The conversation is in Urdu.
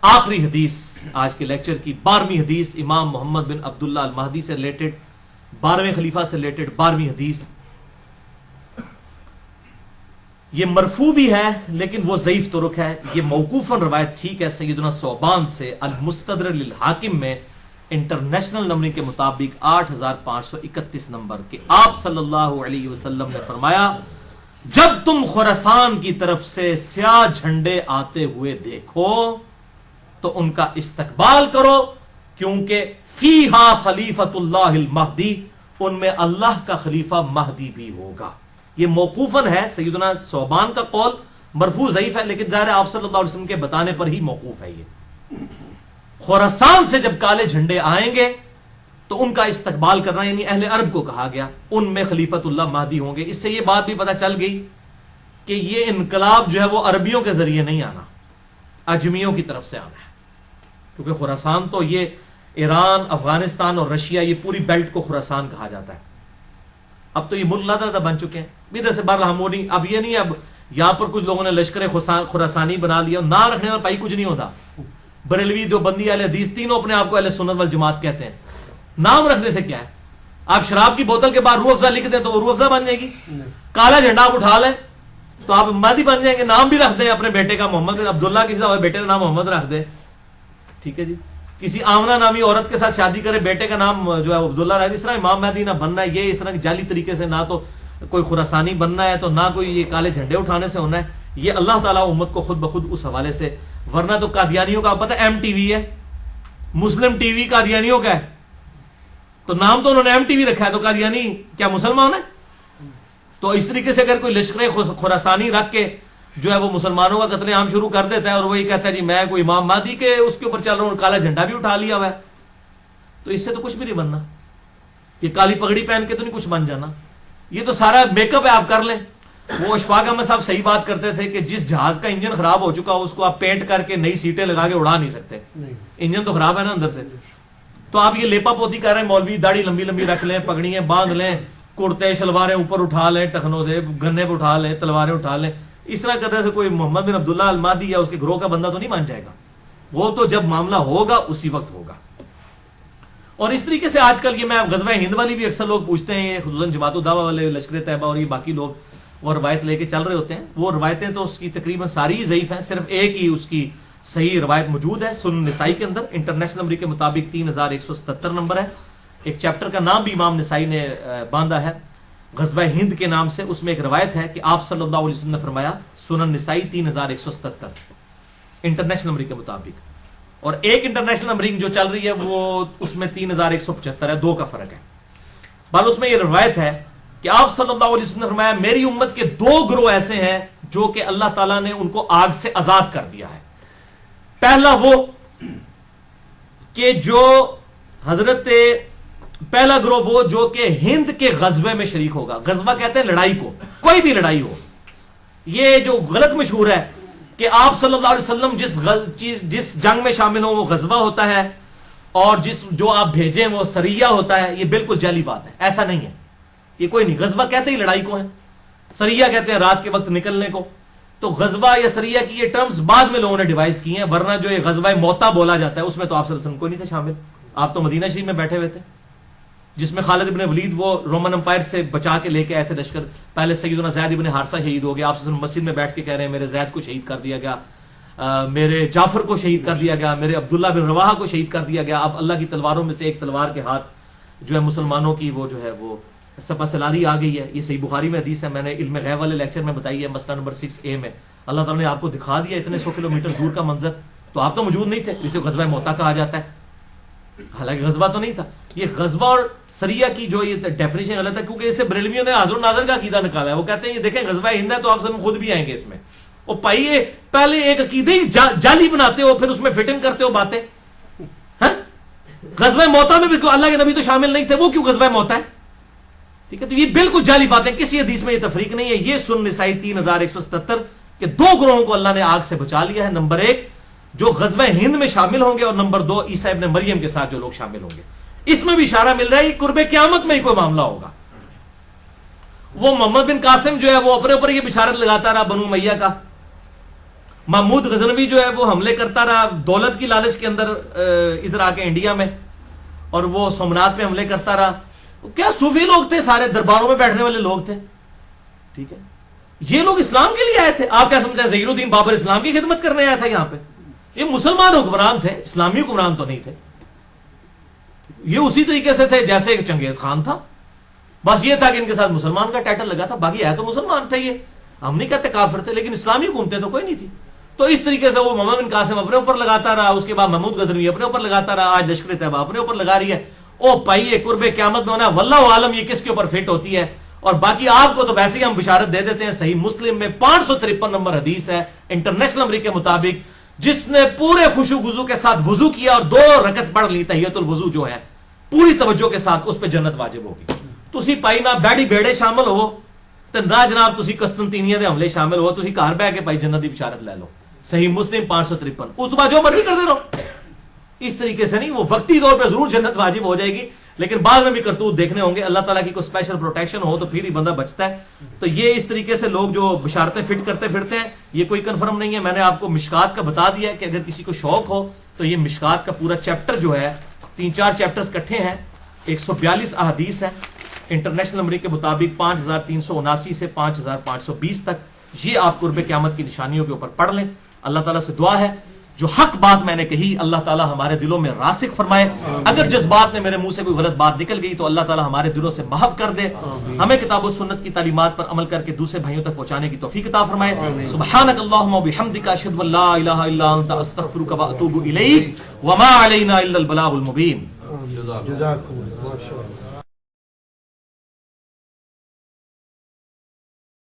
آخری حدیث آج کے لیکچر کی 12ویں حدیث امام محمد بن عبداللہ المہدی سے ریلیٹڈ، 12ویں خلیفہ سے ریلیٹڈ 12ویں حدیث. یہ مرفوع بھی ہے لیکن وہ ضعیف طرق ہے. یہ موقوفاً روایت ٹھیک ہے سیدنا ثوبان سے المستدرک للحاکم میں انٹرنیشنل نمبرنگ کے مطابق 8531 نمبر کہ آپ صلی اللہ علیہ وسلم نے فرمایا جب تم خراسان کی طرف سے سیاہ جھنڈے آتے ہوئے دیکھو تو ان کا استقبال کرو کیونکہ فیہا خلیفۃ اللہ المہدی، ان میں اللہ کا خلیفہ مہدی بھی ہوگا. یہ موقوفاً ہے سیدنا ثوبان کا قول، مرفوع ضعیف ہے لیکن ظاہر آپ صلی اللہ علیہ وسلم کے بتانے پر ہی موقوف ہے. یہ خراسان سے جب کالے جھنڈے آئیں گے تو ان کا استقبال کرنا، یعنی اہل عرب کو کہا گیا، ان میں خلیفۃ اللہ مہدی ہوں گے. اس سے یہ بات بھی پتہ چل گئی کہ یہ انقلاب جو ہے وہ عربیوں کے ذریعے نہیں آنا، اجمیوں کی طرف سے آنا ہے. کیونکہ خراسان تو یہ ایران، افغانستان اور رشیا، یہ پوری بیلٹ کو خراسان کہا جاتا ہے. اب تو یہ ملک لادہ بن چکے ہیں ادھر سے باہر ہم نہیں. اب یہ نہیں اب یہاں پر کچھ لوگوں نے لشکر خراسانی بنا لیا، نہ رکھنے والا پائی کچھ نہیں ہوتا. بریلوی، دیوبندی، اہل حدیث تینوں اپنے آپ کو اہل سنت والجماعت کہتے ہیں. نام رکھنے سے کیا ہے؟ آپ شراب کی بوتل کے بعد روح افزا لکھ دیں تو وہ روح افزا بن جائے گی. کالا جھنڈا آپ اٹھا لیں تو آپ مہدی بن جائیں گے. نام بھی رکھ دیں اپنے بیٹے کا محمد عبداللہ، کسی کا بیٹے کا نام محمد رکھ دیں، ٹھیک ہے جی. کسی آمنہ نامی عورت کے ساتھ شادی کرے، بیٹے کا نام جو ہے عبداللہ رکھ دیں. اس طرح امام مہدی نہ بننا ہے، یہ اس طرح کی جعلی طریقے سے نہ تو کوئی خراسانی بننا ہے تو نہ کوئی یہ کالے جھنڈے اٹھانے سے ہونا ہے. یہ اللہ تعالیٰ امت کو خود بخود اس حوالے سے، ورنہ تو قادیانیوں کا پتہ ایم ٹی وی ہے، مسلم ٹی وی قادیانیوں کا ہے، تو نام تو انہوں نے ایم ٹی وی رکھا ہے، تو قادیانی کیا مسلمان ہے؟ تو اس طریقے سے اگر کوئی لشکر خراسانی رکھ کے جو ہے وہ مسلمانوں کا قتل عام شروع کر دیتا ہے اور وہ یہ کہتا ہے جی میں کوئی امام مہدی کے اس کے اوپر چل رہا ہوں، کالا جھنڈا بھی اٹھا لیا ہوا ہے، تو اس سے تو کچھ بھی نہیں بننا. یہ کالی پگڑی پہن کے تو نہیں کچھ بن جانا. یہ تو سارا میک اپ ہے، آپ کر لیں. وہ اشفاق احمد صاحب صحیح بات کرتے تھے کہ جس جہاز کا انجن خراب ہو چکا اس کو آپ پینٹ کر کے نئی سیٹیں لگا کے اڑا نہیں سکتے، انجن تو خراب ہے نا اندر سے. تو آپ یہ لیپا پوتی کر رہے ہیں، مولوی داڑھی لمبی لمبی رکھ لیں، پگڑیاں باندھ لیں، کرتے شلواریں اوپر اٹھا لیں، ٹخنوں سے گنے پہ اٹھا لیں، تلواریں اٹھا لیں. اس طرح کرنے سے کوئی محمد بن عبداللہ المہدی یا اس کے گروہ کا بندہ تو نہیں مان جائے گا. وہ تو جب معاملہ ہوگا اسی وقت ہوگا. اور اس طریقے سے آج کل یہ میں غزوہ ہند والی بھی اکثر لوگ پوچھتے ہیں، خصوصاً جماعت الدعوہ والے، لشکر طیبہ اور یہ باقی لوگ وہ روایت لے کے چل رہے ہوتے ہیں. وہ روایتیں تو اس کی تقریباً ساری ضعیف ہیں، صرف ایک ہی اس کی صحیح روایت موجود ہے سنن نسائی کے اندر، انٹرنیشنل نمبر کے مطابق 3177 نمبر ہے. ایک چیپٹر کا نام بھی امام نسائی نے باندھا ہے غزوہ ہند کے نام سے. اس میں ایک روایت ہے کہ آپ صلی اللہ علیہ وسلم نے فرمایا، سنن نسائی 3177 انٹرنیشنل نمبر کے مطابق. اور ایک انٹرنیشنل نمبرنگ جو چل رہی ہے وہ اس میں 3175 ہے، 2 کا فرق ہے. بل اس میں یہ روایت ہے کہ آپ صلی اللہ علیہ وسلم نے فرمایا میری امت کے 2 گروہ ایسے ہیں جو کہ اللہ تعالیٰ نے ان کو آگ سے آزاد کر دیا ہے. پہلا وہ کہ جو پہلا گروہ وہ جو کہ ہند کے غزوے میں شریک ہوگا. غزوہ کہتے ہیں لڑائی کو، کوئی بھی لڑائی ہو. یہ جو غلط مشہور ہے کہ آپ صلی اللہ علیہ وسلم جس جنگ میں شامل ہوں وہ غزوہ ہوتا ہے اور جو آپ بھیجیں وہ سریہ ہوتا ہے. یہ بالکل جعلی بات ہے، ایسا نہیں ہے. یہ کوئی نہیں. غزوہ کہتے ہی لڑائی کو ہے، سریہ کہتے ہیں رات کے وقت نکلنے کو. تو غزوہ یا سریہ کی یہ ٹرمز بعد میں لوگوں نے ڈیوائز کی ہیں، ورنہ جو یہ غزوہ موتا بولا جاتا ہے اس میں تو آپ صلی اللہ علیہ وسلم کوئی نہیں تھے شامل. آپ تو مدینہ شریف میں بیٹھے ہوئے تھے جس میں خالد ابن ولید وہ رومن امپائر سے بچا کے لے کے آئے تھے لشکر. پہلے سیدنا زید ابن حارثہ شہید ہو گیا، آپ صلی اللہ علیہ وسلم مسجد میں بیٹھ کے کہہ رہے ہیں میرے زید کو شہید کر دیا گیا، میرے جعفر کو شہید کر دیا گیا، میرے عبداللہ بن رواحہ کو شہید کر دیا گیا. اب اللہ کی تلواروں میں سے ایک تلوار کے ہاتھ جو ہے مسلمانوں کی وہ جو ہے وہ سپہ سلاری آ گئی ہے. یہ صحیح بخاری میں حدیث ہے، میں نے علم غیب والے لیکچر میں بتائی ہے، مسئلہ نمبر 6A میں. اللہ تعالیٰ نے آپ کو دکھا دیا اتنے 100 کلومیٹر دور کا منظر، تو آپ تو موجود نہیں تھے، اسے غزوہ موتا کہا جاتا ہے، حالانکہ غزوہ تو نہیں تھا. یہ غزوہ اور سریہ کی جو یہ ڈیفینیشن غلط ہے کیونکہ اسے بریلویوں نے حاضر و ناظر کا عقیدہ نکالا ہے. وہ کہتے ہیں یہ دیکھیں غزوہ ہند ہے تو آپ سب خود بھی آئیں گے اس میں. وہ پائیے پہلے ایک عقیدے ہی جعلی بناتے ہو پھر اس میں فٹ ان کرتے ہو باتیں. غزوہ موتا میں بھی اللہ کے نبی تو شامل نہیں تھے، وہ کیوں غزوہ موتا ہے؟ ٹھیک ہے، تو یہ بالکل جعلی باتیں، کسی حدیث میں یہ تفریق نہیں ہے. یہ سنن نسائی 3177 کہ 2 گروہوں کو اللہ نے آگ سے بچا لیا ہے. نمبر 1 جو غزوہ ہند میں شامل ہوں گے، اور نمبر 2 عیسیٰ ابن مریم کے ساتھ جو لوگ شامل ہوں گے. اس میں بھی اشارہ مل رہا ہے کہ قرب قیامت میں ہی کوئی معاملہ ہوگا. وہ محمد بن قاسم جو ہے وہ اپنے اوپر یہ بشارت لگاتا رہا بنو امیہ کا، محمود غزنوی جو ہے وہ حملے کرتا رہا دولت کی لالچ کے اندر ادھر آ کے انڈیا میں، اور وہ سومنات پہ حملے کرتا رہا. کیا صوفی لوگ تھے، سارے درباروں میں بیٹھنے والے لوگ تھے. ٹھیک ہے، یہ لوگ اسلام کے لیے آئے تھے. آپ کیا سمجھتے ہیں ظہیر الدین بابر اسلام کی خدمت کرنے آیا تھا یہاں پہ؟ یہ مسلمان حکمران تھے، اسلامی حکمران تو نہیں تھے. یہ اسی طریقے سے تھے جیسے چنگیز خان تھا، بس یہ تھا کہ ان کے ساتھ مسلمان کا ٹائٹل لگا تھا، باقی ہے تو مسلمان تھے. یہ ہم نہیں کہتے کافر تھے، لیکن اسلامی حکومتیں تو کوئی نہیں تھی. تو اس طریقے سے وہ محمد بن قاسم اپنے اوپر لگاتا رہا، اس کے بعد محمود غزنوی اپنے اوپر لگاتا رہا، آج لشکر طیبہ اپنے اوپر لگا رہی ہے. او پائیے قرب قیامت میں ہونا واللہ عالم یہ کس کے اوپر فٹ ہوتی ہے. اور باقی آپ کو تو ویسے ہی ہم بشارت دے دیتے ہیں، صحیح مسلم میں 553 نمبر حدیث ہے انٹرنیشنل نمبر کے مطابق، جس نے پورے خوشو گزو کے ساتھ وضو کیا اور 2 رکعت پڑھ لی تحیت الوضو جو ہے پوری توجہ کے ساتھ، اس پہ جنت واجب ہوگی. تسی پائی نہ بیڑی بیڑے شامل ہو تو نہ جناب تسی قسطنطینیہ دے حملے شامل ہو، تسی گھر بیٹھ کے پائی جنت دی بشارت لے لو. صحیح مسلم 553. اس بعد جو مرضی کرتے رہو. اس طریقے سے نہیں، وہ وقتی طور پہ ضرور جنت واجب ہو جائے گی، لیکن بعد میں بھی کرتوت دیکھنے ہوں گے. اللہ تعالیٰ کی کوئی اسپیشل پروٹیکشن ہو تو پھر ہی بندہ بچتا ہے. تو یہ اس طریقے سے لوگ جو بشارتیں فٹ کرتے پھرتے ہیں، یہ کوئی کنفرم نہیں ہے. میں نے آپ کو مشکات کا بتا دیا کہ اگر کسی کو شوق ہو تو یہ مشکات کا پورا چیپٹر جو ہے 3-4 چیپٹرز کٹھے ہیں، 142 احادیث ہیں انٹرنیشنل نمبر کے مطابق 5379 سے 5520 تک. یہ آپ قرب قیامت کی نشانیوں کے اوپر پڑھ لیں. اللہ تعالیٰ سے دعا ہے جو حق بات میں نے کہی اللہ تعالیٰ ہمارے دلوں میں راسخ فرمائے. اگر جس بات نے میرے منہ سے کوئی غلط بات نکل گئی تو اللہ تعالیٰ ہمارے دلوں سے محو کر دے. ہمیں کتاب و سنت کی تعلیمات پر عمل کر کے دوسرے بھائیوں تک پہنچانے کی توفیق عطا فرمائے. سبحانک اللہم و بحمدک اشہد ان لا الہ الا انت استغفرک و اتوب الیک وما علینا الا البلاغ المبین.